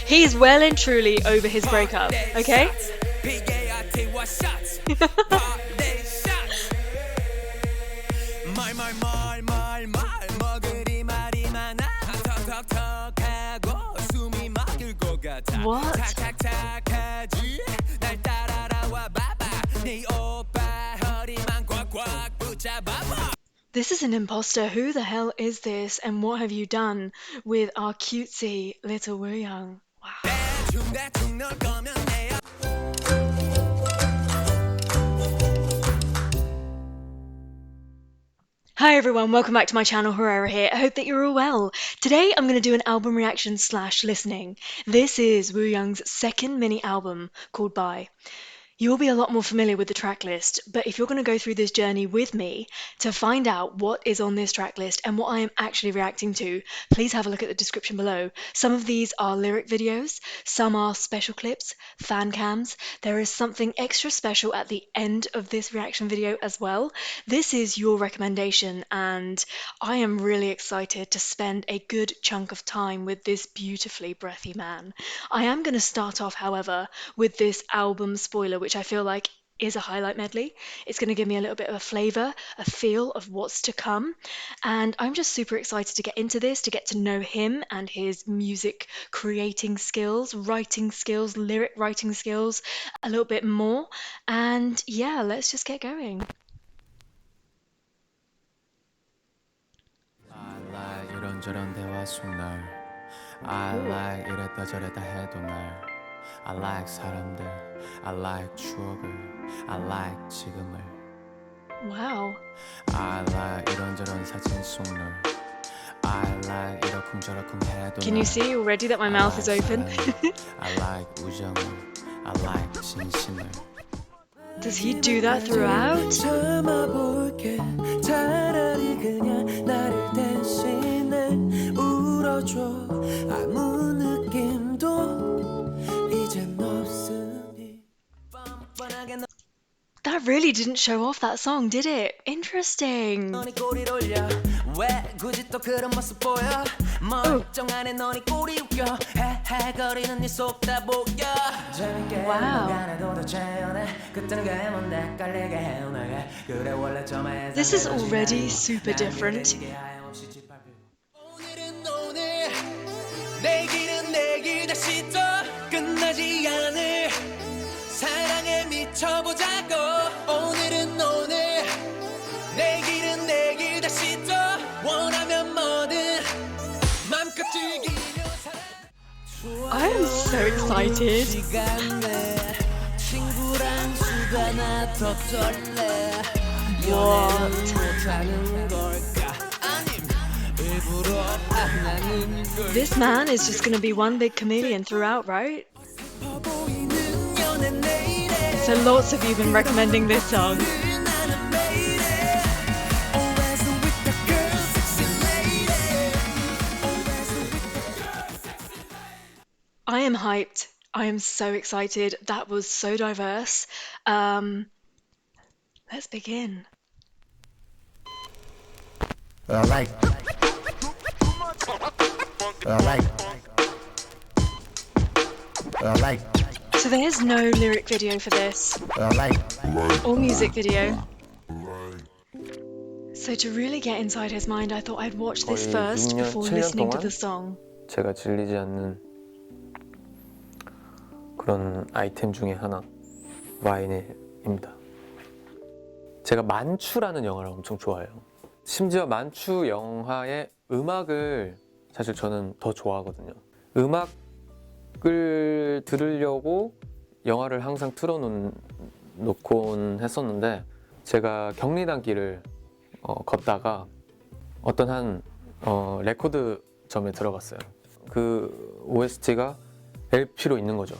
He's well and truly over his breakup, okay? What? This is an imposter. Who the hell is this? And what have you done with our cutesy little Wooyoung? Wow. Hi everyone, welcome back to my channel, Herrera here. I hope that you're all well. Today I'm going to do an album reaction / listening. This is Wooyoung's second mini album called Bye. You will be a lot more familiar with the track list, but if you're going to go through this journey with me to find out what is on this track list and what I am actually reacting to, please have a look at the description below. Some of these are lyric videos, some are special clips, fan cams. There is something extra special at the end of this reaction video as well. This is your recommendation, and I am really excited to spend a good chunk of time with this beautifully breathy man. I am going to start off, however, with this album spoiler, which I feel like is a highlight medley. It's going to give me a little bit of a flavour, a feel of what's to come. And I'm just super excited to get into this, to get to know him and his music creating skills, writing skills, lyric writing skills a little bit more. And yeah, let's just get going. I like 사람들, I like 추억을, I like 지금을. Wow. I like 이런저런 사진 속 널. I like 이러쿵저러쿵 해도 Can you see already that my mouth is open? I like 우정을, I like 진심을. Does he do that throughout? 참아볼게 차라리 그냥 나를 대신해 울어줘 아무 느낌도 That really didn't show off that song, did it? Interesting. Oh. Wow. This is already super different. 사랑에 미쳐보자고 오늘은 오늘 내일은 내일 다시 또 원하면 뭐든 맘껏 즐기며 I am so excited. 친구랑 수다나 더 떨래 What? This man is just gonna be one big chameleon throughout, right? So lots of you have been recommending this song. I am hyped. I am so excited. That was so diverse. Let's begin. I like. So there's no lyric video for this, or music video. So to really get inside his mind, I thought I'd watch this first before listening to the song. 제가 질리지 않는 그런 아이템 중에 하나, 와인입니다. 제가 만추라는 영화를 엄청 좋아해요. 심지어 만추 영화의 음악을 사실 저는 더 좋아하거든요. 음악을 들으려고 영화를 항상 틀어놓곤 했었는데, 제가 경리단길을 걷다가 어떤 한 레코드점에 들어갔어요. 그 OST가 LP로 있는 거죠.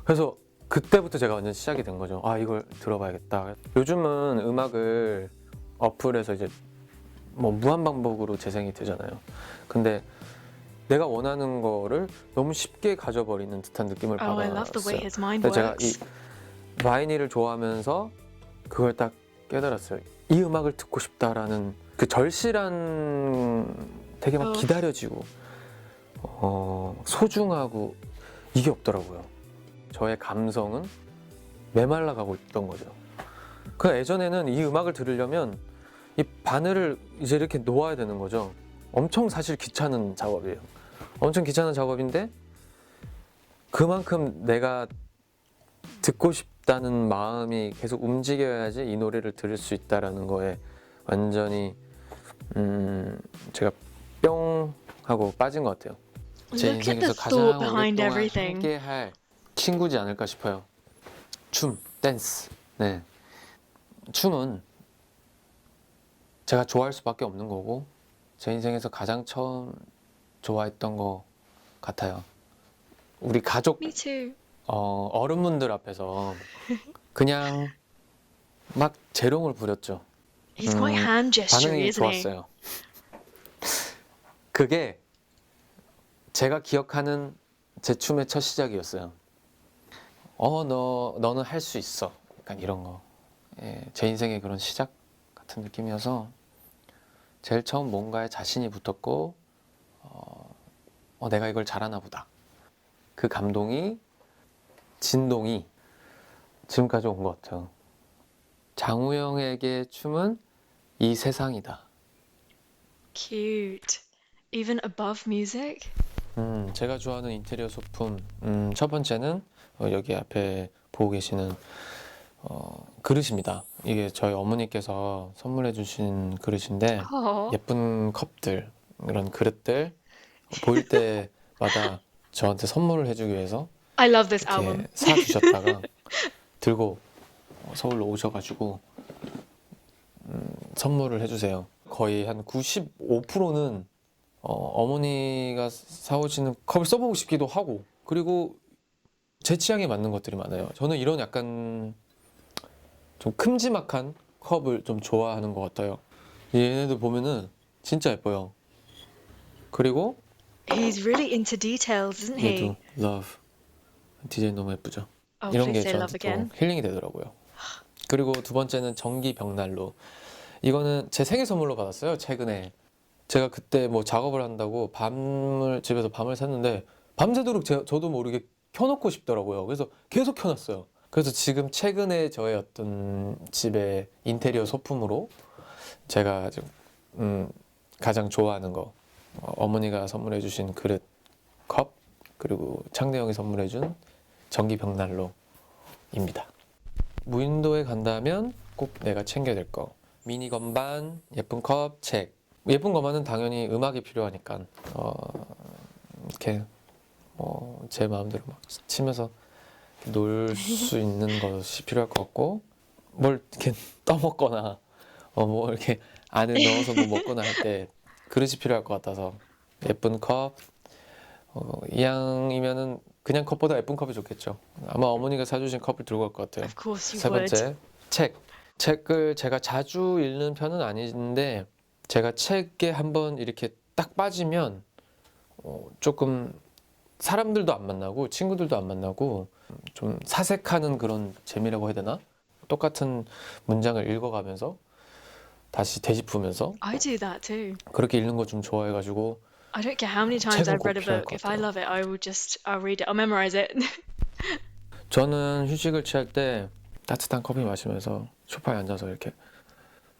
그래서 그때부터 제가 완전 시작이 된 거죠. 아, 이걸 들어봐야겠다. 요즘은 음악을 어플에서 이제 뭐 무한 반복으로 재생이 되잖아요. 근데 내가 원하는 거를 너무 쉽게 가져버리는 듯한 느낌을 받았어요. 그래서 제가 이 바이닐을 좋아하면서 그걸 딱 깨달았어요. 이 음악을 듣고 싶다라는 그 절실한 되게 막 어. 기다려지고 소중하고 이게 없더라고요. 저의 감성은 메말라 가고 있던 거죠. 그 예전에는 이 음악을 들으려면 이 바늘을 이제 이렇게 놓아야 되는 거죠. 엄청 사실 귀찮은 작업이에요. 엄청 귀찮은 작업인데 그만큼 내가 듣고 싶다는 마음이 계속 움직여야지 이 노래를 들을 수 있다라는 거에 완전히 제가 뿅 하고 빠진 것 같아요. 제 Look at the 인생에서 thought 가장 behind 오랫동안 everything. 함께 할 친구지 않을까 싶어요. 춤, 댄스. 네. 춤은 제가 좋아할 수밖에 없는 거고 제 인생에서 가장 처음 좋아했던 것 같아요. 우리 가족 Me too. 어른분들 앞에서 그냥 막 재롱을 부렸죠. He's quite hand gesturing, 반응이 isn't he? 좋았어요. 그게 제가 기억하는 제 춤의 첫 시작이었어요. 너는 할 수 있어. 약간 이런 거. 예, 제 인생의 그런 시작 같은 느낌이어서 제일 처음 뭔가에 자신이 붙었고 내가 이걸 잘하나 보다. 그 감동이 진동이 지금까지 온 것 같아요. 장우영에게 춤은 이 세상이다. Cute. Even above music? 제가 좋아하는 인테리어 소품 첫 번째는 여기 앞에 보고 계시는 그릇입니다. 이게 저희 어머니께서 선물해 주신 그릇인데 Oh, 예쁜 컵들, 이런 그릇들 보일 때마다 저한테 선물을 해주기 위해서 I love this 이렇게 album. 사주셨다가 들고 서울로 오셔가지고 선물을 해주세요. 거의 한 95%는 어머니가 사오시는 컵을 써보고 싶기도 하고 그리고 제 취향에 맞는 것들이 많아요. 저는 이런 약간 좀 큼지막한 컵을 좀 좋아하는 것 같아요. 얘네들 보면은 진짜 예뻐요. 그리고 He's really into details, isn't 얘도 he? love 디자인 너무 예쁘죠. Oh, 이런 please 게 say love 저한테 또 again. 힐링이 되더라고요. 그리고 두 번째는 전기 벽난로. 이거는 제 생일 선물로 받았어요. 최근에 제가 그때 뭐 작업을 한다고 집에서 밤을 샜는데 밤새도록 저도 모르게 켜놓고 싶더라고요. 그래서 계속 켜놨어요. 그래서 지금 최근에 저의 어떤 집의 인테리어 소품으로 제가 지금 가장 좋아하는 거 어머니가 선물해주신 그릇, 컵 그리고 창대 형이 선물해준 전기 벽난로입니다. 무인도에 간다면 꼭 내가 챙겨야 될 거. 미니 건반, 예쁜 컵, 책. 예쁜 것만은 당연히 음악이 필요하니까 이렇게 제 마음대로 막 치면서 놀 수 있는 것이 필요할 것 같고 뭘 이렇게 떠먹거나 뭐 이렇게 안에 넣어서 뭐 먹거나 할 때 그릇이 필요할 것 같아서 예쁜 컵. 이왕이면은 그냥 컵보다 예쁜 컵이 좋겠죠. 아마 어머니가 사주신 컵을 들고 갈 것 같아요. Of course you 세 would. 번째, 책. 책을 제가 자주 읽는 편은 아닌데 제가 책에 한번 이렇게 딱 빠지면 조금 사람들도 안 만나고 친구들도 안 만나고 좀 사색하는 그런 재미라고 해야 되나? 똑같은 문장을 읽어가면서 다시 되짚으면서 I do that too. 그렇게 읽는 거 좀 좋아해가지고 I don't care how many times 책은 I've 꼭 read a 필요할 book. 것 If I 같아요. love it, I'll read it. I'll memorize it. 저는 휴식을 취할 때 따뜻한 커피 마시면서 소파에 앉아서 이렇게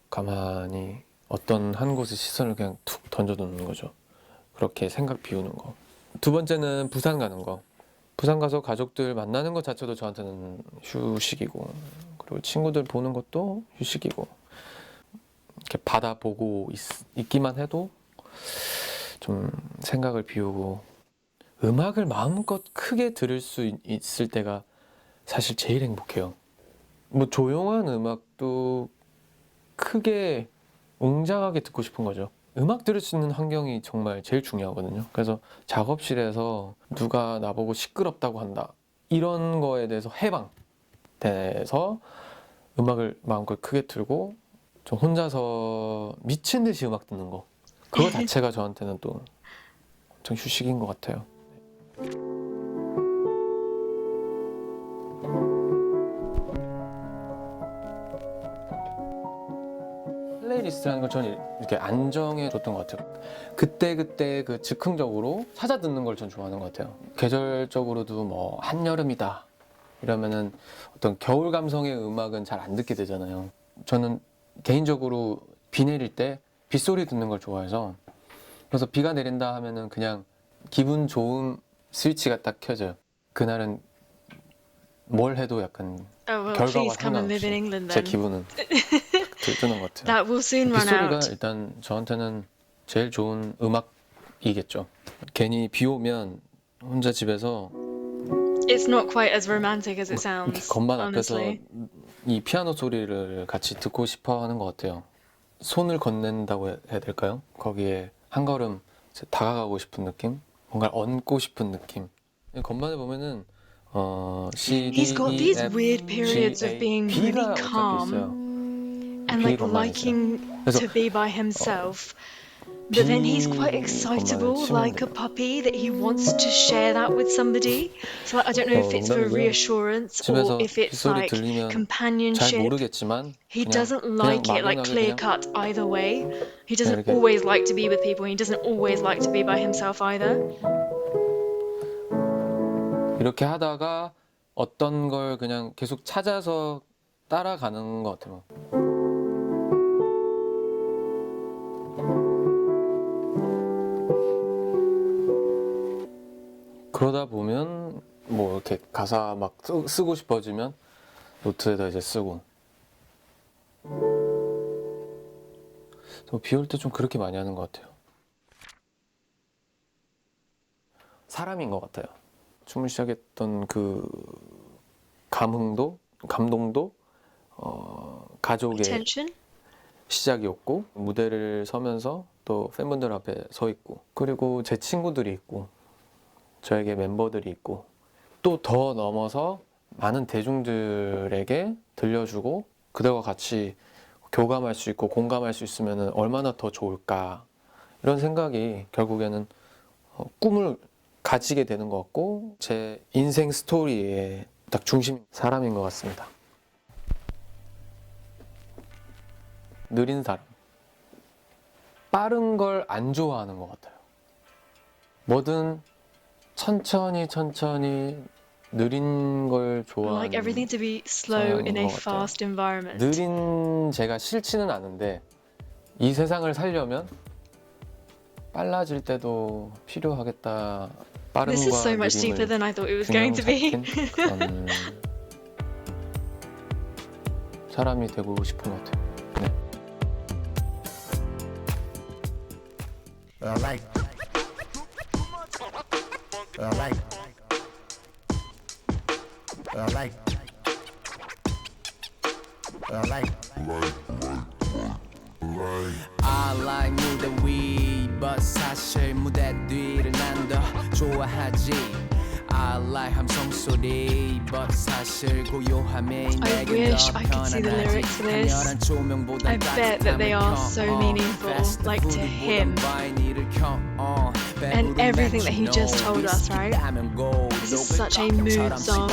가만히 어떤 한 곳에 시선을 그냥 툭 던져놓는 거죠. 그렇게 생각 비우는 거. 두 번째는 부산 가는 거. 부산 가서 가족들 만나는 것 자체도 저한테는 휴식이고 그리고 친구들 보는 것도 휴식이고 이렇게 바다 보고 있기만 해도 좀 생각을 비우고 음악을 마음껏 크게 들을 수 있을 때가 사실 제일 행복해요. 뭐 조용한 음악도 크게 웅장하게 듣고 싶은 거죠. 음악 들을 수 있는 환경이 정말 제일 중요하거든요. 그래서 작업실에서 누가 나보고 시끄럽다고 한다. 이런 거에 대해서 해방돼서 음악을 마음껏 크게 틀고 좀 혼자서 미친 듯이 음악 듣는 거. 그거 자체가 저한테는 또 엄청 휴식인 것 같아요. 플레이리스트라는 걸 저는 이렇게 안정해 줬던 것 같아요. 그때 그 즉흥적으로 찾아 듣는 걸 전 좋아하는 것 같아요. 계절적으로도 뭐 한여름이다 이러면은 어떤 겨울 감성의 음악은 잘 안 듣게 되잖아요. 저는 개인적으로 비 내릴 때 빗소리 듣는 걸 좋아해서, 그래서 비가 내린다 하면은 그냥 기분 좋은 스위치가 딱 켜져요. 그날은 뭘 해도 약간 Oh, well, 결과와 please come and live in 상관없이 England 제 then. 기분은 드는 것 같아요. That will soon run 빗소리가 out. 일단 저한테는 제일 좋은 음악이겠죠. 괜히 비 오면 혼자 집에서 It's not quite as romantic as it 이렇게 sounds, 건반 앞에서 honestly. 이 피아노 소리를 같이 듣고 싶어 하는 것 같아요. 손을 건넨다고 해야 될까요? 거기에 한 걸음 다가가고 싶은 느낌? 뭔가 얹고 싶은 느낌. 건반에 보면은 C, He's D, got E, these F, weird G, periods of A, being really B가 어차피 있어요. calm and B like 건반이 있어요. liking 그래서 to be by himself. But then he's quite B 건반을 excitable, 치면 like a 돼요. puppy, that he wants to share that with somebody. So like, I don't know if it's for 농담이고요. reassurance or 집에서 if it's 빗소리 like 들리면 잘 companionship. 모르겠지만 He 그냥 doesn't 그냥 like it like 막연하게 clear 그냥 cut either way. He 그냥 doesn't 이렇게 always like to be with people. He doesn't always like to be by himself either. 이렇게 하다가 어떤 걸 그냥 계속 찾아서 따라가는 것 같아요. 그러다 보면 뭐 이렇게 가사 막 쓰고 싶어지면 노트에다 이제 쓰고. 비 올 때 좀 그렇게 많이 하는 것 같아요. 사람인 것 같아요. 춤을 시작했던 그 감동도 가족의 Attention. 시작이었고, 무대를 서면서 또 팬분들 앞에 서 있고, 그리고 제 친구들이 있고, 저에게 멤버들이 있고, 또 더 넘어서 많은 대중들에게 들려주고 그들과 같이 교감할 수 있고 공감할 수 있으면 얼마나 더 좋을까, 이런 생각이 결국에는 꿈을 가지게 되는 것 같고, 제 인생 스토리의 딱 중심 사람인 것 같습니다. 느린 사람, 빠른 걸 안 좋아하는 것 같아요. 뭐든 천천히 느린 걸 Like everything 좋아하는 to be slow in 성향인 a 것 같아요. fast environment. 느린 제가 싫지는 않은데 이 세상을 살려면 빨라질 때도 필요하겠다. This is so 빠름과 much deeper 느림을 than I thought it was 균형 going to be. 잡힌 그런 사람이 되고 싶은 것 같아요. 네. I like. I like. I like. I like. I like 무대 위, but 사실 무대 뒤를 난 더 좋아하지. I like 함성 소리, but 사실 고요함이 I 내겐 wish 더 I could see the 편안하지. lyrics for this. 강렬한 조명보다 I bet that they are so meaningful, like to him. And everything that he just told us, right? This is such a mood song.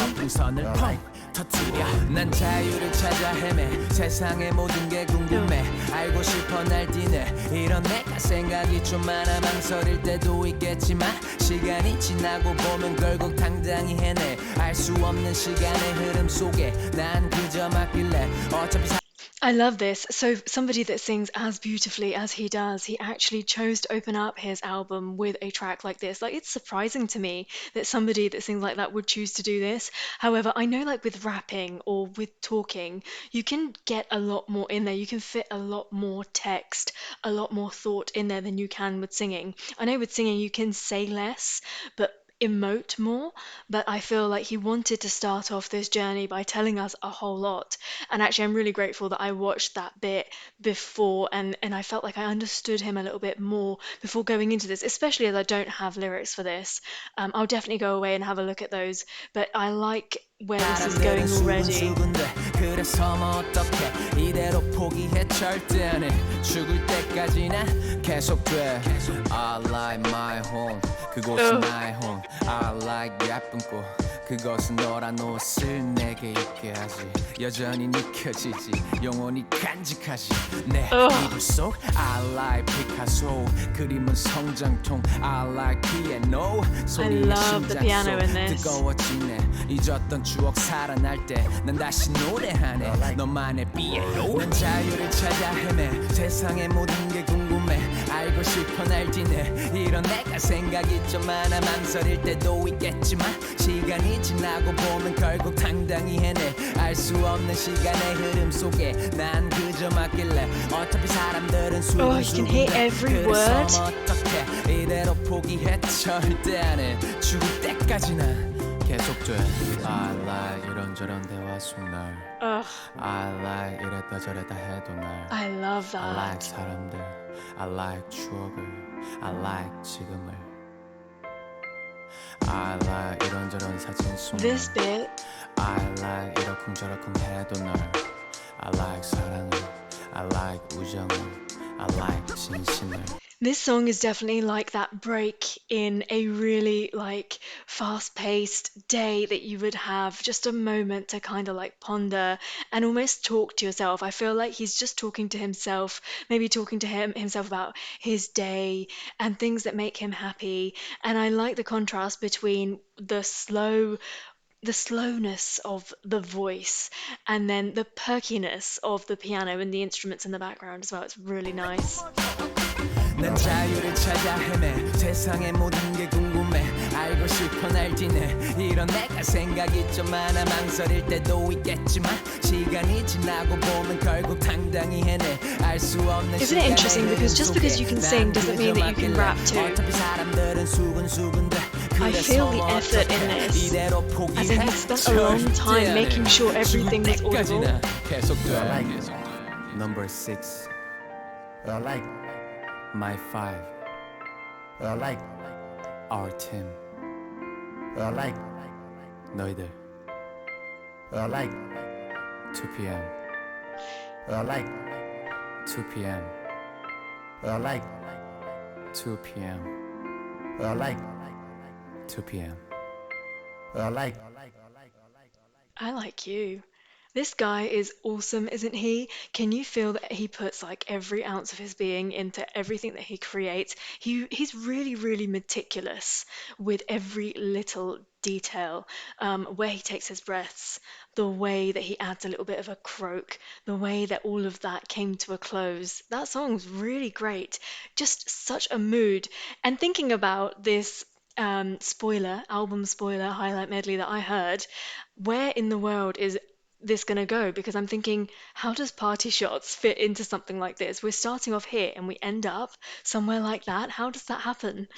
터뜨려 난 자유를 찾아 헤매 세상의 모든 게 궁금해 알고 싶어 날뛰네 이런 내가 생각이 좀 많아 망설일 때도 있겠지만 시간이 지나고 보면 결국 당당히 해내 알 수 없는 시간의 흐름 속에 난 그저 맡길래 어차피 I love this. So, somebody that sings as beautifully as he does, he actually chose to open up his album with a track like this. Like, it's surprising to me that somebody that sings like that would choose to do this. However, I know, like, with rapping or with talking, you can get a lot more in there. You can fit a lot more text, a lot more thought in there than you can with singing. I know with singing, you can say less, but emote more, but I feel like he wanted to start off this journey by telling us a whole lot. And actually, I'm really grateful that I watched that bit before and I felt like I understood him a little bit more before going into this, especially as I don't have lyrics for this. I'll definitely go away and have a look at those, but I like where this is going already. 그래서 뭐 어떡해 이대로 포기해 절대 안 해 죽을 때까지나 계속돼 I like my home 그곳은 나의 home I like 예쁜 꽃 그것은 너란 옷을 내게 입게 하지 여전히 느껴지지 영원히 간직하지 내 이불 속 I like 피카소 그림은 성장통 I like piano 소리의 심장 속 뜨거워지네 잊었던 추억 살아날 때 난 다시 노래하네 너만의 피아노 난 자유를 찾아 헤매 세상의 모든 게 궁금해 알고 싶어 날뛰네 이런 내가 생각이 좀 많아 망설일 때도 있겠지만 시간이 지나고 보면 결국 당당히 해내 알 수 없는 시간의 흐름 속에 난 그저 맡길래 어차피 사람들은 수근수근해 그래서 어떡해 이대로 포기해 절대 안 해 죽을 때까지나 계속돼 I like 이런저런 대화 속 날 I like 이랬다 저랬다 해도 날 I love that. I like 사람들 I like 추억을 I like 지금을 I like 이런저런 사진 속 This bit. I like 이러쿵저러쿵 해도 날 I like 사랑을 I like 우정을 I like 진심을 This song is definitely like that break in a really like fast-paced day that you would have, just a moment to kind of like ponder and almost talk to yourself. I feel like he's just talking to himself, maybe talking to himself about his day and things that make him happy. And I like the contrast between the slowness of the voice and then the perkiness of the piano and the instruments in the background as well. It's really nice. 난 자유를 찾아 헤매 세상의 모든 게 궁금해 알고 싶어 날뛰네 이런 내가 생각이 좀 많아 망설일 때도 있겠지만 시간이 지나고 보면 결국 당당히 해내 알 수 없는 Isn't it interesting because just because you can sing doesn't mean that you can rap too. 어차피 사람들은 수근수근돼 I feel the effort in this, as in he spent a long time making sure everything was audible. Number 6 I like my 5 I like our team I like 너희들 I like 2 p.m. I like 2 p.m. I like 2 p.m. I like 2 p.m. I like I like you. This guy is awesome, isn't he? Can you feel that he puts like every ounce of his being into everything that he creates? He's really, really meticulous with every little detail, where he takes his breaths, the way that he adds a little bit of a croak, the way that all of that came to a close. That song's really great. Just such a mood. And thinking about this album spoiler highlight medley that I heard, where in the world is this going to go? Because I'm thinking, how does Party Shots fit into something like this? We're starting off here and we end up somewhere like that. How does that happen?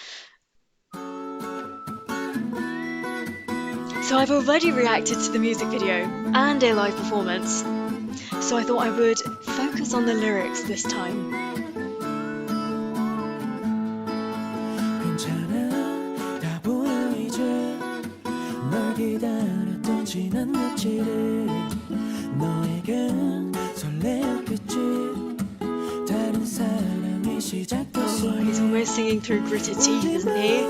So I've already reacted to the music video and a live performance, so I thought I would focus on the lyrics this time. 괜찮아 다 보여 이제 널 기다렸던 지난 며칠을 너에겐 설레었겠지 다른 사랑이 시작됐어 He's almost singing through gritted teeth, isn't he?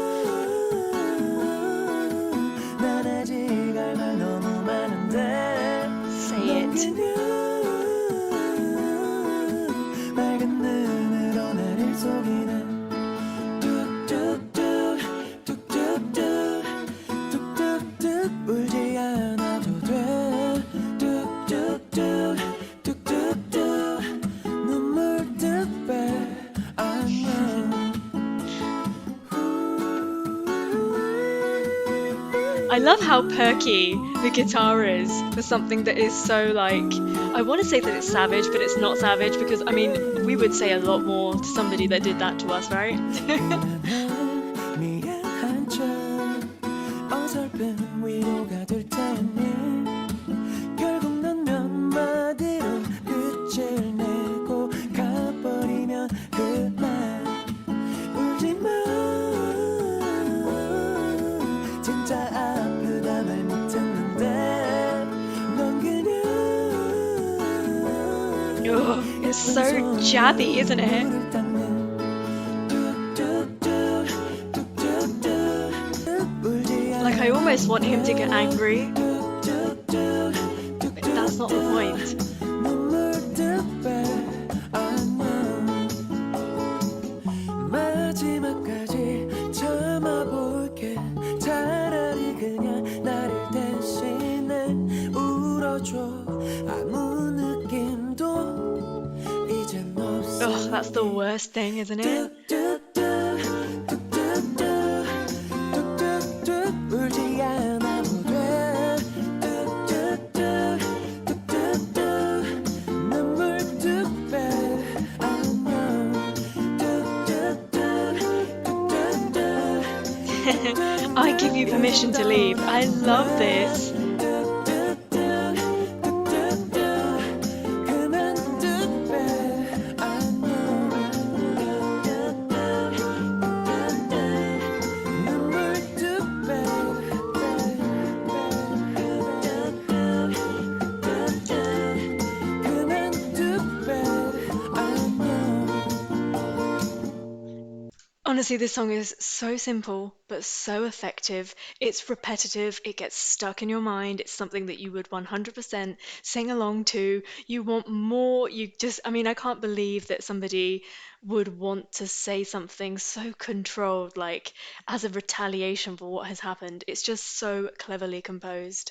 난 아직 알 말 너무 많은데 Say it. 맑은 눈으로 나를 속이네 뚝뚝뚝 뚝뚝뚝 뚝뚝뚝 울지 않아도 돼 뚝뚝뚝 뚝뚝뚝 눈물 뚝배 안녕 I love how perky the guitar is for something that is so like, I want to say that it's savage, but it's not savage because I mean, we would say a lot more to somebody that did that to us, right? 미안한 척 어설픈 위로가 될 테니 결국 넌 몇 마디로 끝을 내고 가버리면 그만 울지마 진짜 아프다 말 못했는데 It's so jabby, isn't it? Like, I almost want him to get angry, but that's not the point. 마지막까지 참아볼게. 차라리 그냥 나를 대신해 울어줘. 아무 느낌도 이젠 없어. Ugh, that's the worst thing, isn't it? 울지 않아도 돼. 눈물 뚝배 안녕. I give you permission to leave. I love this. 그만 뚝배 안녕. 눈물 뚝배. 그만 뚝배 안녕. Honestly, this song is so simple, but so effective. It's repetitive, it gets stuck in your mind. It's something that you would 100% sing along to. You want more. I can't believe that somebody would want to say something so controlled, like as a retaliation for what has happened. It's just so cleverly composed.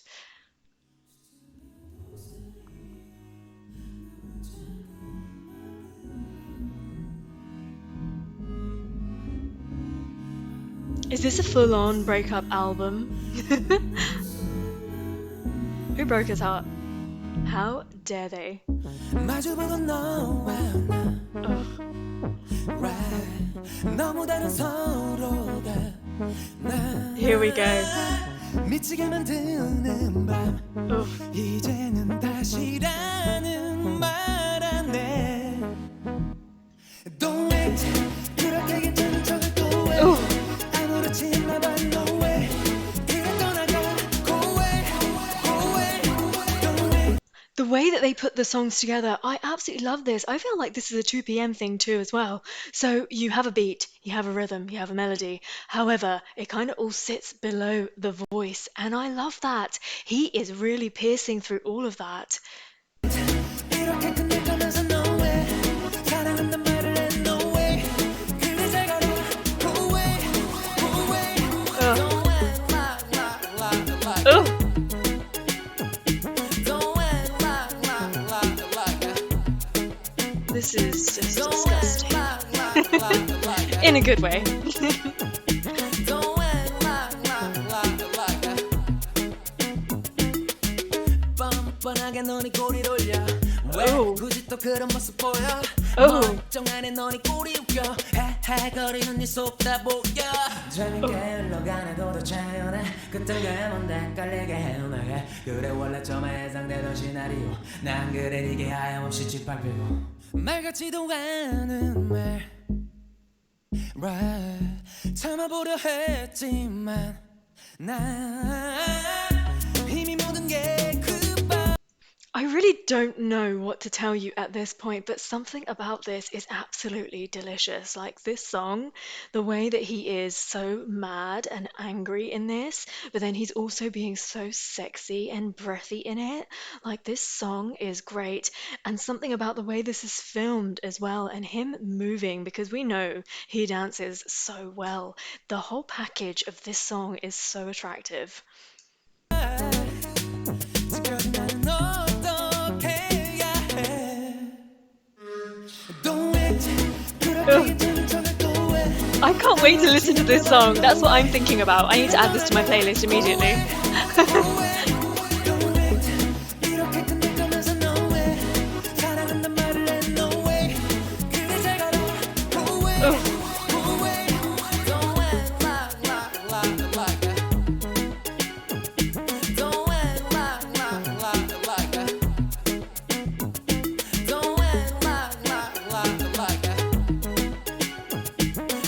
Is this a full-on breakup album? Who broke his heart? How dare they? 마주보고 너와 나 Ugh. right. 너무 다른 서로가 나 Here we go. 미치게 만드는 밤 Ugh. 이제는 다시라는 말 안 해. Don't wait 그렇게 괜찮은 척을 또해 Ugh. 아무렇지 않나 봐 no way 그래 떠나가 go away go away don't wait. The way that they put the songs together, I absolutely love this. I feel like this is a 2 p.m. thing too as well. So you have a beat, you have a rhythm, you have a melody. However, it kind of all sits below the voice, and I love that. He is really piercing through all of that. 이렇게 끝낼 거면서 no way 사랑한단 말을 해 no way 그래 잘 가라 go away go away Ugh. don't act like Ugh. don't act like This is just don't disgusting. act like In a good way. don't act like 뻔뻔하게 너니 꼬리 돌려 왜 Oh. 굳이 또 그런 모습 보여 Oh. 멀쩡하네 너니 꼬리 웃겨 헤헤거리는 네 속 다 보여 재밌게 흘러가네 도대체 연애 그땐 게 뭔데 헷갈리게 해오나게 그래 원래 처음에 예상되던 시나리오 난 그래 이게 하염없이 짓밟히고 말 같지도 않은 말 right. 참아보려 했지만 난 이미 모든 게그 I really don't know what to tell you at this point, but something about this is absolutely delicious. Like this song, the way that he is so mad and angry in this, but then he's also being so sexy and breathy in it. Like this song is great, and something about the way this is filmed as well, and him moving, because we know he dances so well. The whole package of this song is so attractive. 지금 나는 어떻게 해야 해 Don't wait 그렇게 괜찮은 척을 또 해 I can't wait to listen to this song. That's what I'm thinking about. I need to add this to my playlist immediately. Don't wait 이렇게 끝낼 거면서 no way 사랑한단 말을 해 no way 그래 잘 가라 go away Ugh. go away Don't act like Don't act like Don't act like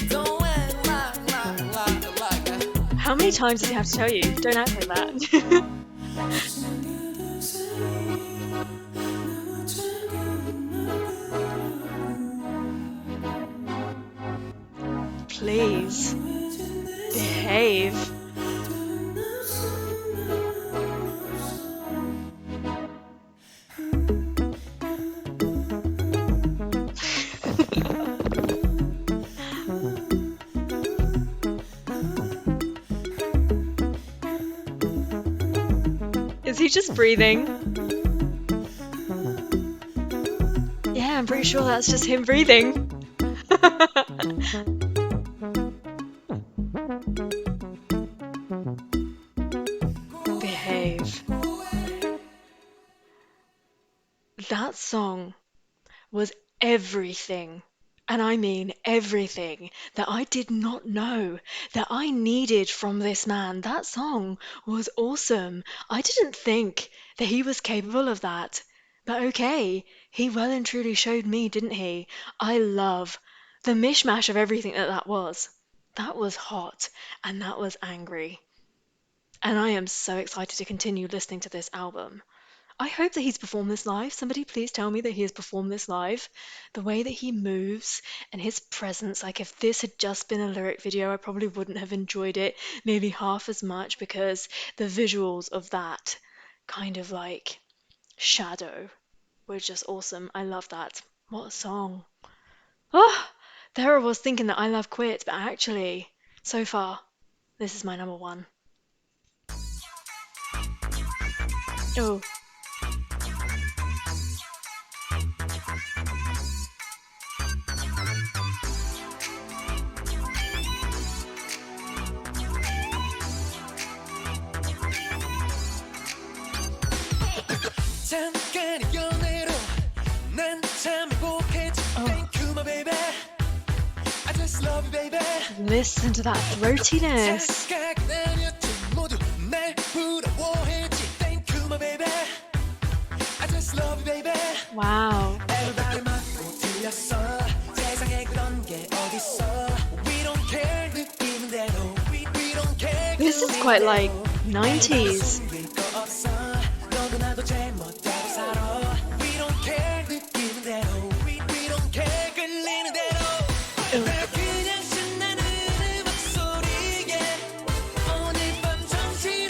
Don't act like How many times does he have to tell you? Don't act like that. Please behave. Is he just breathing? Yeah, I'm pretty sure that's just him breathing. Behave. That song was everything, and I mean everything, that I did not know that I needed from this man. That song was awesome. I didn't think that he was capable of that. But okay, he well and truly showed me, didn't he? I love the mishmash of everything that was. That was hot, and that was angry. And I am so excited to continue listening to this album. I hope that he's performed this live. Somebody please tell me that he has performed this live. The way that he moves and his presence, like if this had just been a lyric video, I probably wouldn't have enjoyed it nearly half as much because the visuals of that kind of like shadow were just awesome. I love that. What a song. Oh, there I was thinking that I love Quit, but actually, so far, this is my number one. Oh. Listen to that throatiness. Wow. This is quite like 90s.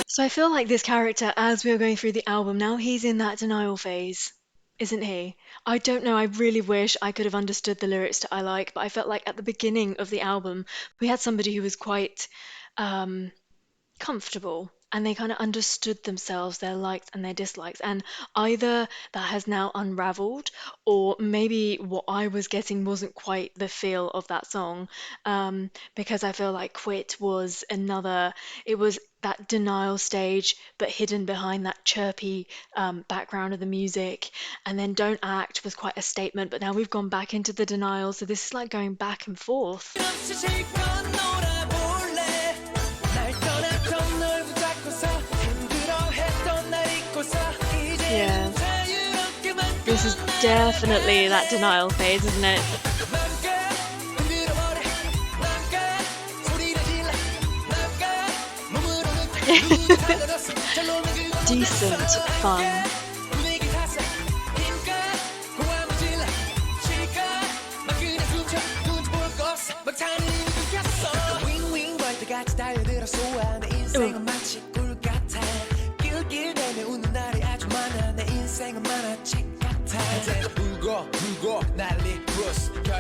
So I feel like this character, as we were going through the album, now he's in that denial phase, isn't he? I don't know, I really wish I could have understood the lyrics to I Like, but I felt like at the beginning of the album, we had somebody who was quite comfortable and they kind of understood themselves, their likes and their dislikes. And either that has now unraveled, or maybe what I was getting wasn't quite the feel of that song. Because I feel like Quit was it was that denial stage, but hidden behind that chirpy background of the music. And then Don't Act was quite a statement, but now we've gone back into the denial. So this is like going back and forth. Yeah. This is definitely that denial phase, isn't it? Decent fun.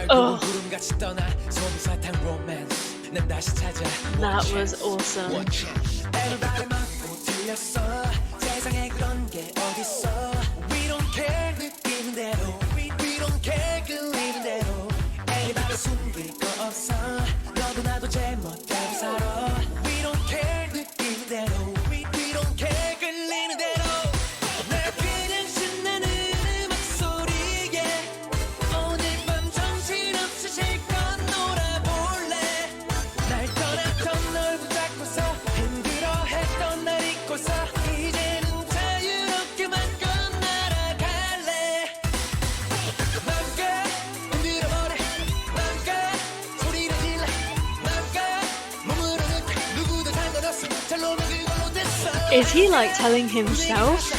Oh. That was awesome. Is he like telling himself?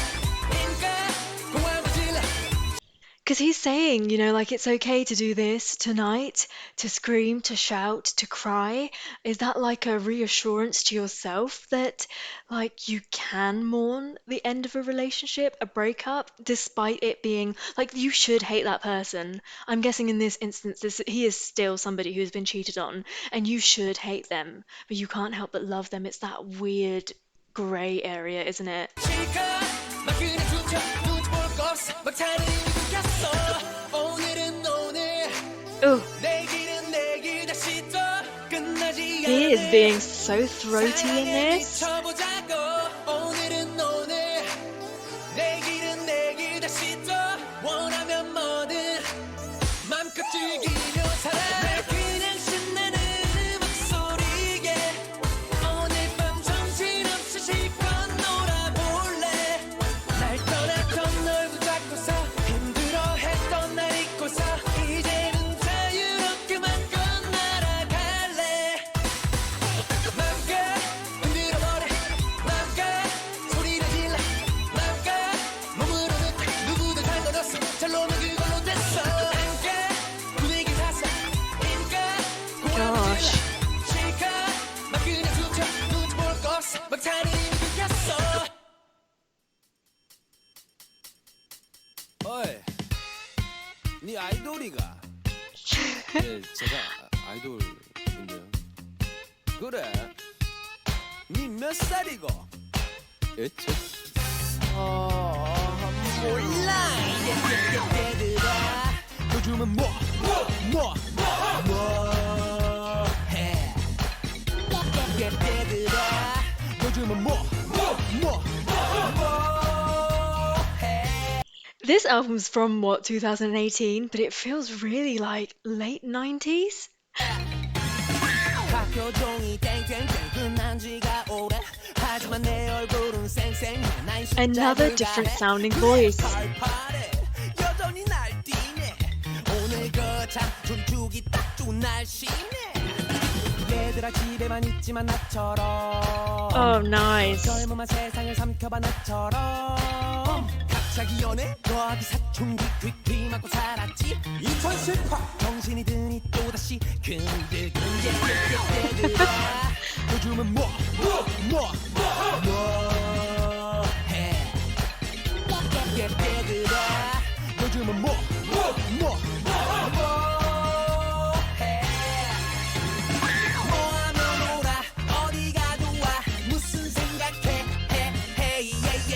Because because he's saying, you know, like it's okay to do this tonight, to scream, to shout, to cry. Is that like a reassurance to yourself that like you can mourn the end of a relationship, a breakup, despite it being like you should hate that person? I'm guessing in this instance, he is still somebody who's been cheated on, and you should hate them, but you can't help but love them. It's that weird grey area, isn't it? Oh, he is being so throaty in this. Gosh. 어이, 네 아이돌이가? 네, 제가 아이돌인데요. 그래, 네 몇 살이고? 몰라. 얘들아, 요즘은 뭐 해? 얘들아, 요즘은 뭐 해? This album's from what, 2018, but it feels really like late 90s? 학교 종이 땡땡땡 끝난 지가 오래. 하지만 내 얼굴은 쌩쌩. 나이 Another different sounding voice. 팔팔해. 여전히 날뛰네. 오늘 거참 춤추기 딱 좋은 날씨네. 얘들아 집에만 있지만 나처럼. Oh, nice. 젊음한 세상을 삼켜봐 나처럼. 갑자기 연애 너하기 사춘기 퀴퀴 맞고 살았지. 2018 정신이 드니 또다시 근들근들 얘들아 요즘은 뭐 해? 얘들아 요즘은 뭐 해? 뭐하면 놀아 어디가 좋아 무슨 생각해 헤이예예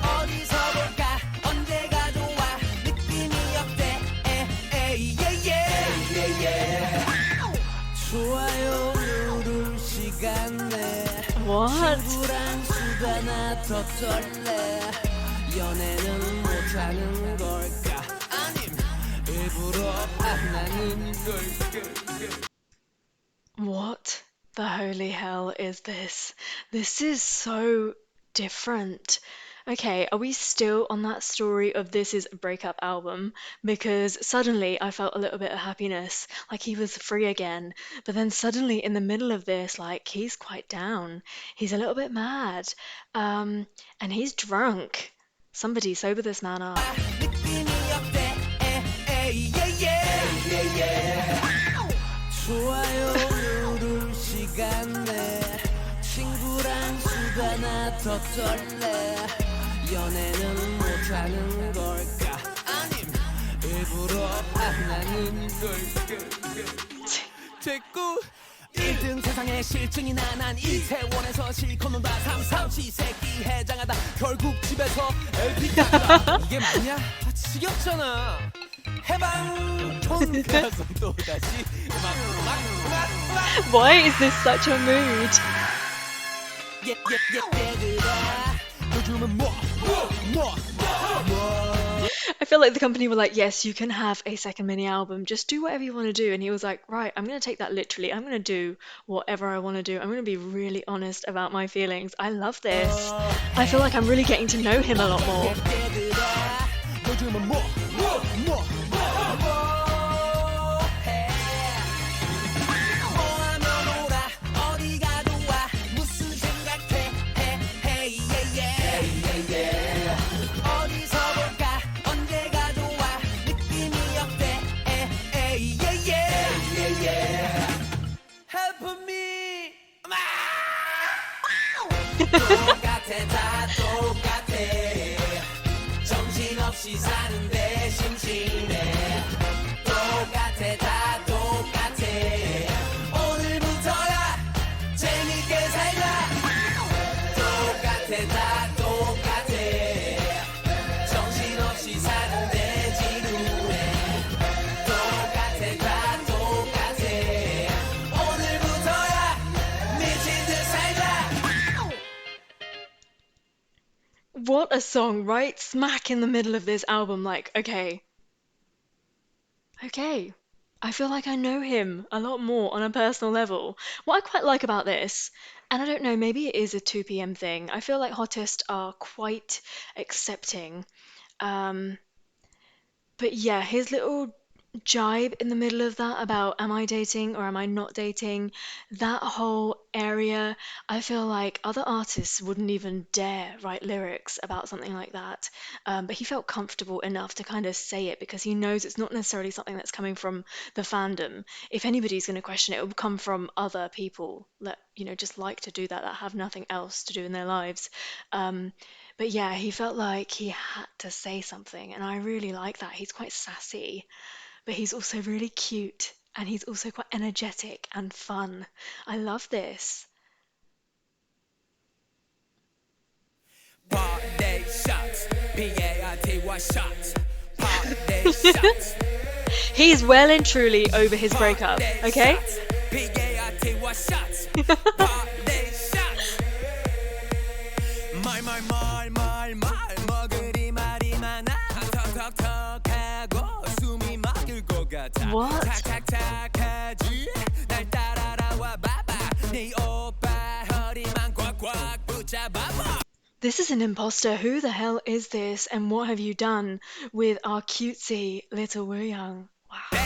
어디서 볼까 언제가 좋아 느낌이 어때 에이예예 좋아요 누를 시간 내 What? 친구랑 수다나 더 떨래 연애는 못하는 걸까 아님 일부러 안 하는 걸까. What the holy hell is this? This is so different. Okay, are we still on that story of this is a breakup album? Because suddenly I felt a little bit of happiness, like he was free again. But then suddenly in the middle of this, like he's quite down. He's a little bit mad. And he's drunk. Somebody sober this man up. 느낌이 어때 에이예예 좋아요 누를 시간 내 친구랑 수다나 더 떨래 연애는 못하는 걸까 아님 일부러 안 하는 걸까. 됐고 1등 세상에 실증이 나난 이태원에서 실컷 논다 337 새끼 해장하다 결국 집에서 LP 깎아 이게 맞냐? 아, 지겹잖아. 해방 가서 또 다시 음악. Why is this such a mood? 얘들아 요즘은 뭐 I feel like the company were like, yes, you can have a second mini album. Just do whatever you want to do. And he was like, right, I'm going to take that literally. I'm going to do whatever I want to do. I'm going to be really honest about my feelings. I love this. I feel like I'm really getting to know him a lot more. 얘들아 요즘은 뭐 해? 뭐하면 놀아 어디가 좋아 무슨 생각해 헤이예예 어디서 볼까 똑같아 다 똑같아 정신없이 사는데 심심해 똑같아 다 똑같아 오늘부터야 재밌게 살자 똑같아 다 똑같아 정신없이 사는데 지루해 똑같아 다 똑같아 오늘부터야 미친 듯 살자. What a song, right? Smack in the middle of this album, like, okay. Okay. I feel like I know him a lot more on a personal level. What I quite like about this, and I don't know, maybe it is a 2 p.m. thing, I feel like Hottest are quite accepting. Um, but yeah, his little jibe in the middle of that about am I dating or am I not dating, that whole area, I feel like other artists wouldn't even dare write lyrics about something like that. But he felt comfortable enough to kind of say it because he knows it's not necessarily something that's coming from the fandom. If anybody's going to question it, it will come from other people that, just like to do that have nothing else to do in their lives. Um, but yeah, he felt like he had to say something, and I really like that. He's quite sassy, but he's also really cute, and he's also quite energetic and fun. I love this. Party shots, P-A-R-T-Y shots, party shots. He's well and truly over his breakup, okay? P-A-R-T-Y shots, party shots. 말 먹으리 말이 많아 턱턱턱하고 숨이 막힐 것 같아 What? 탁탁탁하지 날 따라와 봐봐 네 오빠 허리만 꽉꽉 붙잡아봐. This is an imposter. Who the hell is this? And what have you done with our cutesy little Wooyoung? Wow.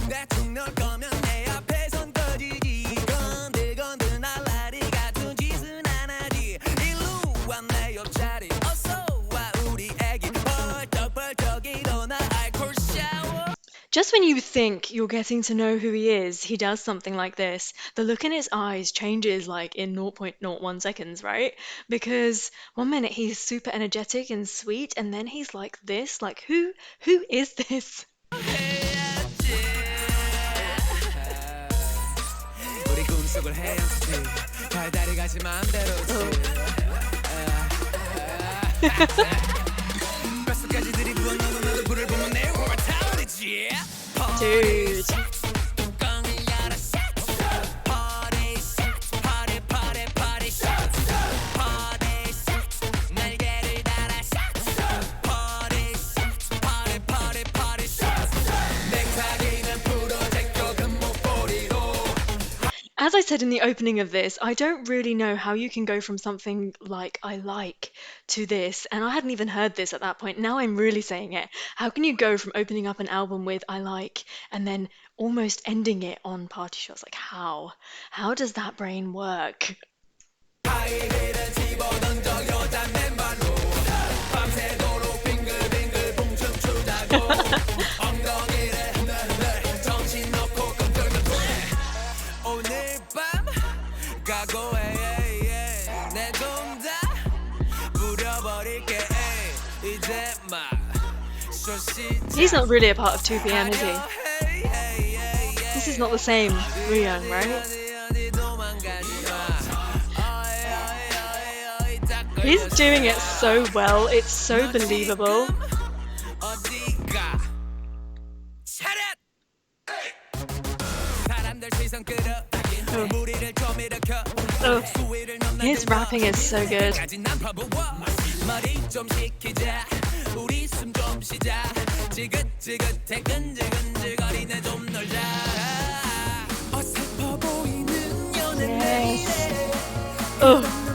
대충 넣을 거면 내 앞에선 꺼지지 건들건들 날라리 같은 짓은 안 하지 일로 와 내 옆자리 어서 와 우리 애기 벌떡벌떡 일어나 알콜 샤워. Just when you think you're getting to know who he is, he does something like this. The look in his eyes changes like in 0.01 seconds, right? Because one minute he's super energetic and sweet, and then he's like this. Like who is this? 우리 꿈속을 헤엄치지 달달이 가지 마음대로지 뼛속까지 들이부어 너도 불을 보면 내火 타오르지 Dude. 뚜껑을 열어 shots party shots party party party shots party shots 날개를 달아 shots party shots party party party shots 넥타이는 풀어제껴 금목걸이로. As I said in the opening of this, I don't really know how you can go from something like I like to this, and I hadn't even heard this at that point. Now I'm really saying it. How can you go from opening up an album with I like and then almost ending it on Party Shots? Like how? How does that brain work? 아이들은 집어던져 여자 맨발로 밤새도록 빙글빙글 붕춤 추자고 엉덩이를 흔들흔들 정신 놓고 끈끈끈 오늘 밤 각오해 내 돈 다 부려버릴게 이제 막 He's not really a part of 2 p.m, is he? This is not the same Wooyoung, right? He's doing it so well. It's so believable. Oh. His rapping is so good. Yes. Oh.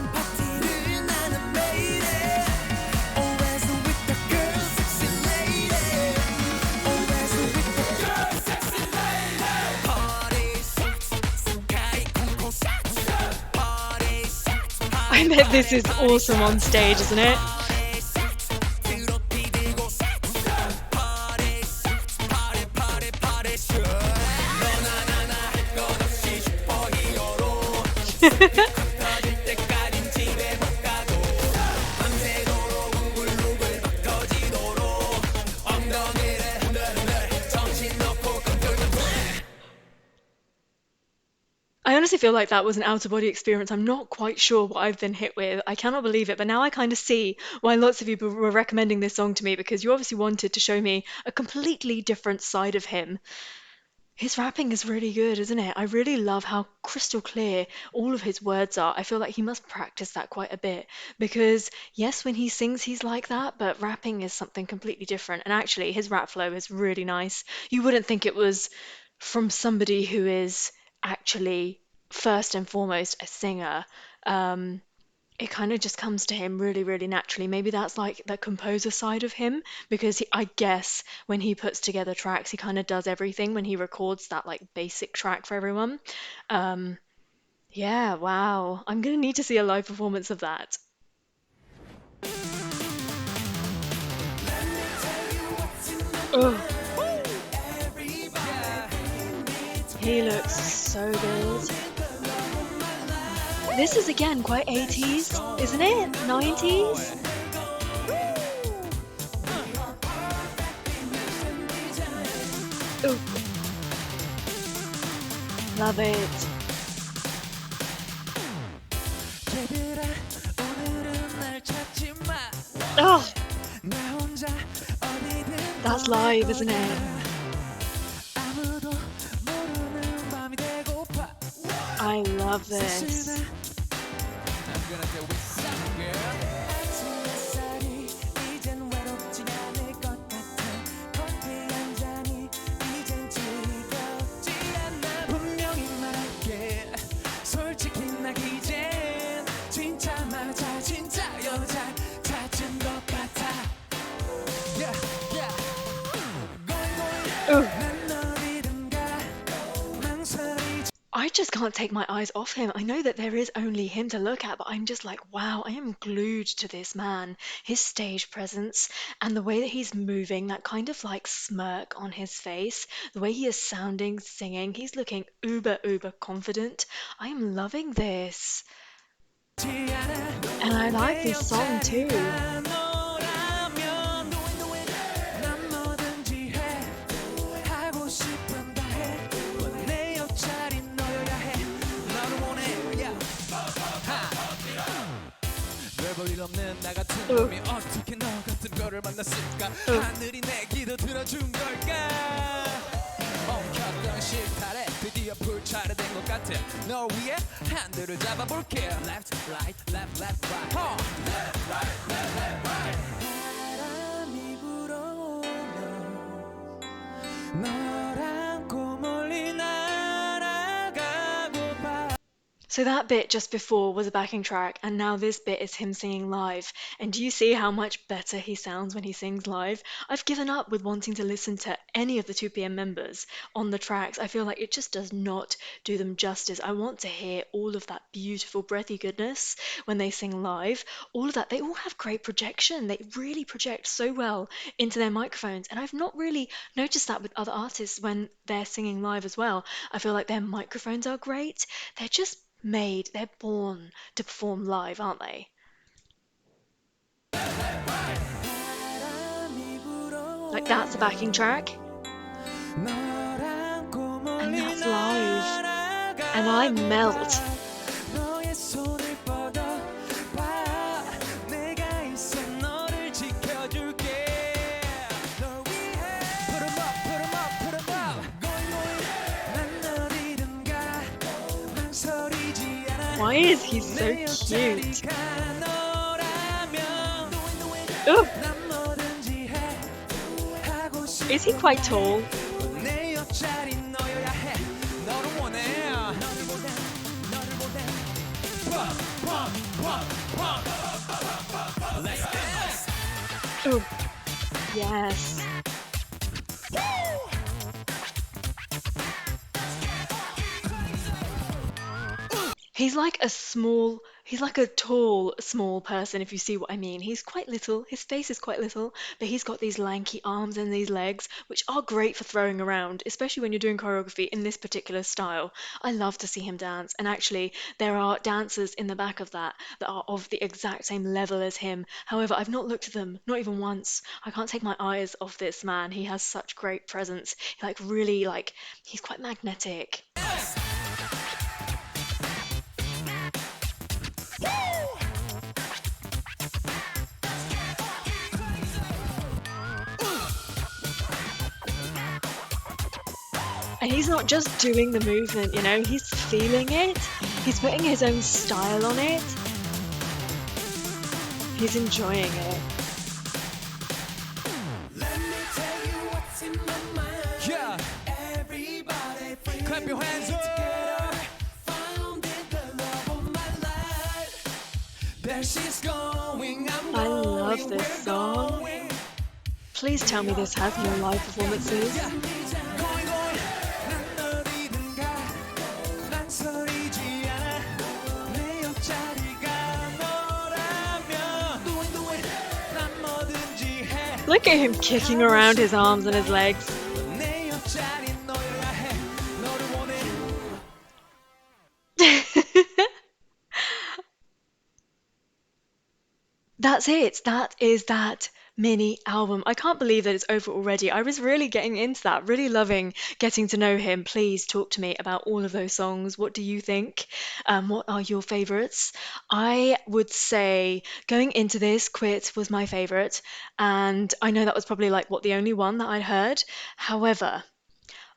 I bet this is awesome on stage, isn't it? honestly feel like that was an out-of-body experience. I'm not quite sure what I've been hit with. I cannot believe it, but now I kind of see why lots of people were recommending this song to me because you obviously wanted to show me a completely different side of him. His rapping is really good, isn't it? I really love how crystal clear all of his words are. I feel like he must practice that quite a bit because, yes, when he sings, he's like that, but rapping is something completely different. And actually, his rap flow is really nice. You wouldn't think it was from somebody who is actually first and foremost a singer. Um, it kind of just comes to him really, really naturally. Maybe that's like the composer side of him because I guess when he puts together tracks, he kind of does everything when he records that like basic track for everyone. Um, yeah, wow. I'm gonna need to see a live performance of that. Oh, he looks so good. This is again quite 80s, isn't it? 90s? Oh, love it. 얘들아 오늘은 날 찾지 마 Oh, 나 혼자 어디든 that's live, isn't it? 아무도 모르는 밤이 되고파 I love 사실 this. I'm gonna do it some girl 아침 햇살이 이젠 외롭지 않을 것 같아 커피 한 잔이 이젠 지겹지 않아 분명히 말할게 솔직히 난 이젠 진짜 맞아 진짜 여자 찾은 것 같아 yeah, yeah. Oh, 난 어디든가 망설이지 I just can't take my eyes off him. I know that there is only him to look at, but I'm just like, wow, I am glued to this man. His stage presence and the way that he's moving, that kind of like smirk on his face, the way he is sounding, singing, he's looking uber, uber confident. I am loving this. And I like this song too. 너라면 난 뭐든지 해 하고 싶은 다 해 내 옆자리 너여야 해 너를 원해 yeah. 별볼일 없는 나 같은 Oh, 놈이 어떻게 너 같은 별을 만났을까 oh. 하늘이 내 기도 들어준 걸까 엉켰던 실타래 드디어 풀차례된 것 같아 너 위에 한들을 잡아볼게 Left, right, left, left, right 바람이 불어오면 널 안고 멀리 날아가고파 So that bit just before was a backing track, and now this bit is him singing live. And do you see how much better he sounds when he sings live? I've given up with wanting to listen to any of the 2PM members on the tracks. I feel like it just does not do them justice. I want to hear all of that beautiful, breathy goodness when they sing live. All of that. They all have great projection. They really project so well into their microphones. And I've not really noticed that with other artists when they're singing live as well. I feel like their microphones are great. They're just made, they're born to perform live, aren't they? Like that's the backing track, and that's live, and I melt. 너의 손을 뻗어봐 내가 있어 너를 지켜줄게 널 위해 Put 'em up, put 'em up, put 'em up Going, going 난 어디든 가 망설이지 않아 Why is he so 내 옆자리 cute? 가 너라면 Ooh, 난 뭐든지 해 하고 싶은 is he quite tall? 내 옆자리 너여야 해 너를 원해 Let's dance Ooh, yes. He's like a tall, small person, if you see what I mean. He's quite little, his face is quite little, but he's got these lanky arms and these legs, which are great for throwing around, especially when you're doing choreography in this particular style. I love to see him dance, and actually, there are dancers in the back of that are of the exact same level as him. However, I've not looked at them, not even once. I can't take my eyes off this man. He has such great presence. Like, really, like, he's quite magnetic. And he's not just doing the movement, you know, he's feeling it. He's putting his own style on it. He's enjoying it. Yeah. Clap your hands up. I love this song. Please tell me this has more live performances. Look at him kicking around his arms and his legs. That's it. That is that mini album. I can't believe that it's over already. I was really getting into that, really loving getting to know him. Please talk to me about all of those songs. What do you think? What are your favorites? I would say going into this, Quit was my favorite, and I know that was probably like what the only one that I'd heard. However,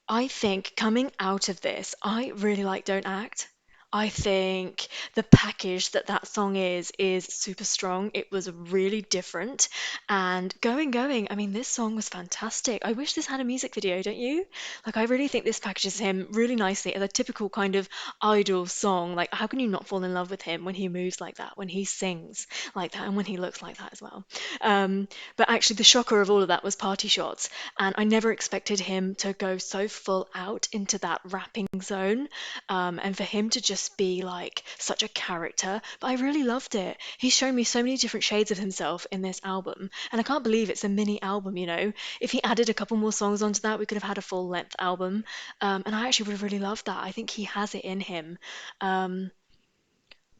I think coming out of this, I really like Don't Act. I think the package that that song is super strong. It was really different. And going, I mean, this song was fantastic. I wish this had a music video, don't you? Like, I really think this packages him really nicely as a typical kind of idol song. Like, how can you not fall in love with him when he moves like that, when he sings like that, and when he looks like that as well? But actually, the shocker of all of that was Party Shots. And I never expected him to go so full out into that rapping zone, and for him to just be like such a character. But I really loved it. He's shown me so many different shades of himself in this album, and I can't believe it's a mini album, you know. If he added a couple more songs onto that, we could have had a full length album. And I actually would have really loved that. I think he has it in him. But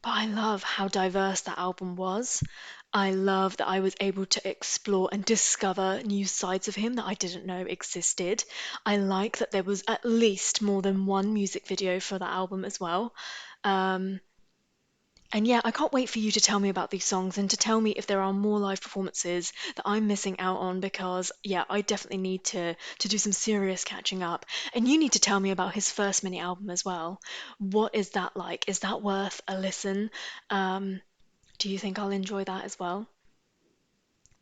I love how diverse that album was. I love that I was able to explore and discover new sides of him that I didn't know existed. I like that there was at least more than one music video for that album as well. Um, and yeah, I can't wait for you to tell me about these songs and to tell me if there are more live performances that I'm missing out on, because yeah, I definitely need to do some serious catching up. And you need to tell me about his first mini album as well. What is that like? Is that worth a listen? Um, do you think I'll enjoy that as well?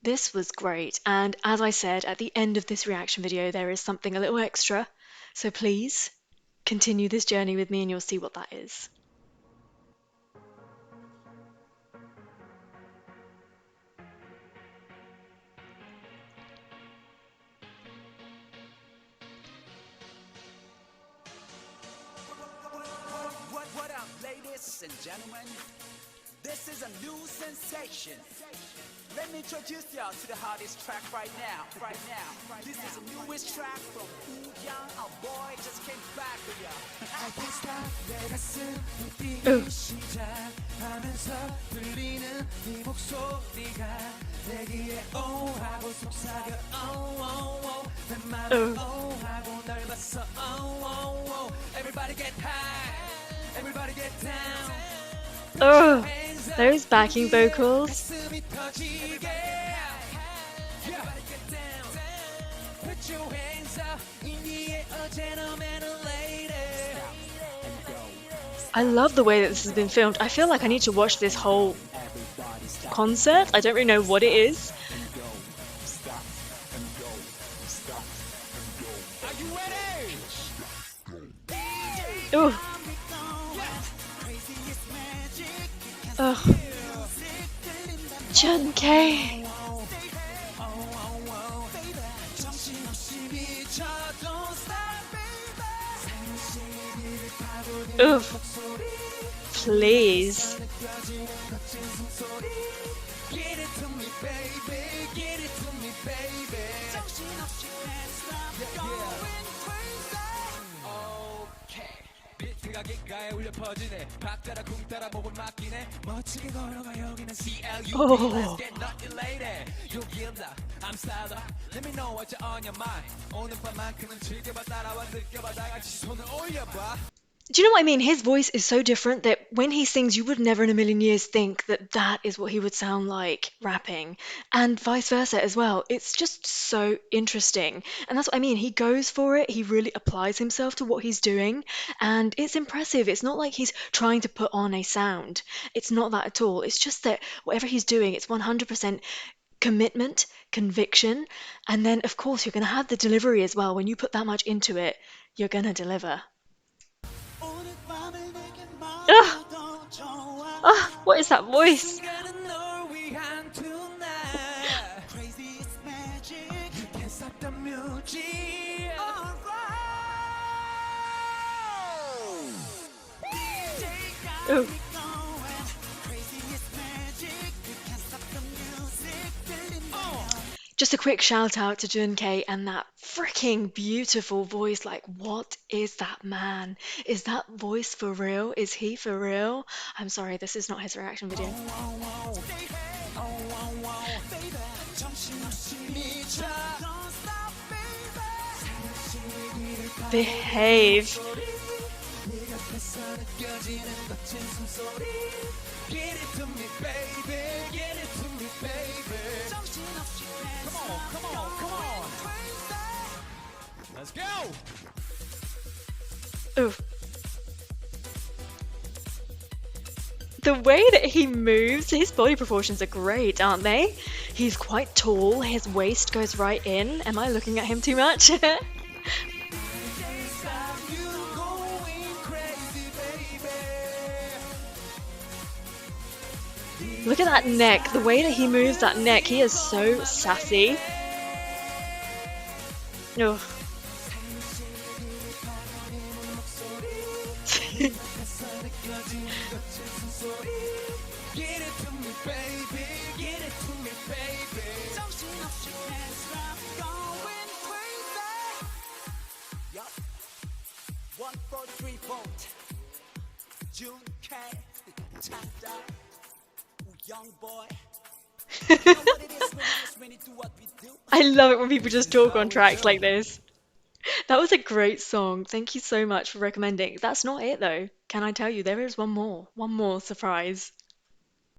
This was great, and as I said, at the end of this reaction video, there is something a little extra. So please continue this journey with me and you'll see what that is. What up, ladies and gentlemen? This is a new sensation. Let me introduce y'all to the hottest track right now. This is the newest track from Wooyoung. Our boy just came back with y'all. I can't stop 내 가슴이 뛰기 시작하면서 들리는 네 목소리가 내 귀에 oh 하고 속삭여 oh oh oh 내 맘에 oh 하고 널 봤어 oh oh oh Everybody get high, everybody get down. Oh, those backing vocals. I love the way that this has been filmed. I feel like I need to watch this whole concert. I don't really know what it is. Ooh. Ugh. Jun.K. Oof. Please. Oh. Let me know what's on your mind. 오늘 밤만큼은 즐겨봐 따라와 느껴봐 다 같이 손을 올려봐. Do you know what I mean? His voice is so different that when he sings, you would never in a million years think that that is what he would sound like rapping, and vice versa as well. It's just so interesting. And that's what I mean. He goes for it, he really applies himself to what he's doing, and it's impressive. It's not like he's trying to put on a sound, it's not that at all. It's just that whatever he's doing, it's 100% commitment, conviction, and then, of course, you're going to have the delivery as well. When you put that much into it, you're going to deliver. Ugh. Ah, what is that voice? 순간은 널 위한 tonight. Craziest magic, you can't stop the music. Oh. Just a quick shout out to Jun.K and that freaking beautiful voice. Like, what is that man? Is that voice for real? Is he for real? I'm sorry, this is not his reaction video. Behave. Get it to me, baby. Get it to me, baby. Come on. Let's go. Oh. The way that he moves, his body proportions are great, aren't they? He's quite tall, his waist goes right in. Am I looking at him too much? Look at that neck, the way that he moves that neck, he is so sassy. Ugh. Jun.K, young boy. I love it when people just talk on tracks like this. That was a great song. Thank you so much for recommending. That's not it though. Can I tell you, there is one more surprise.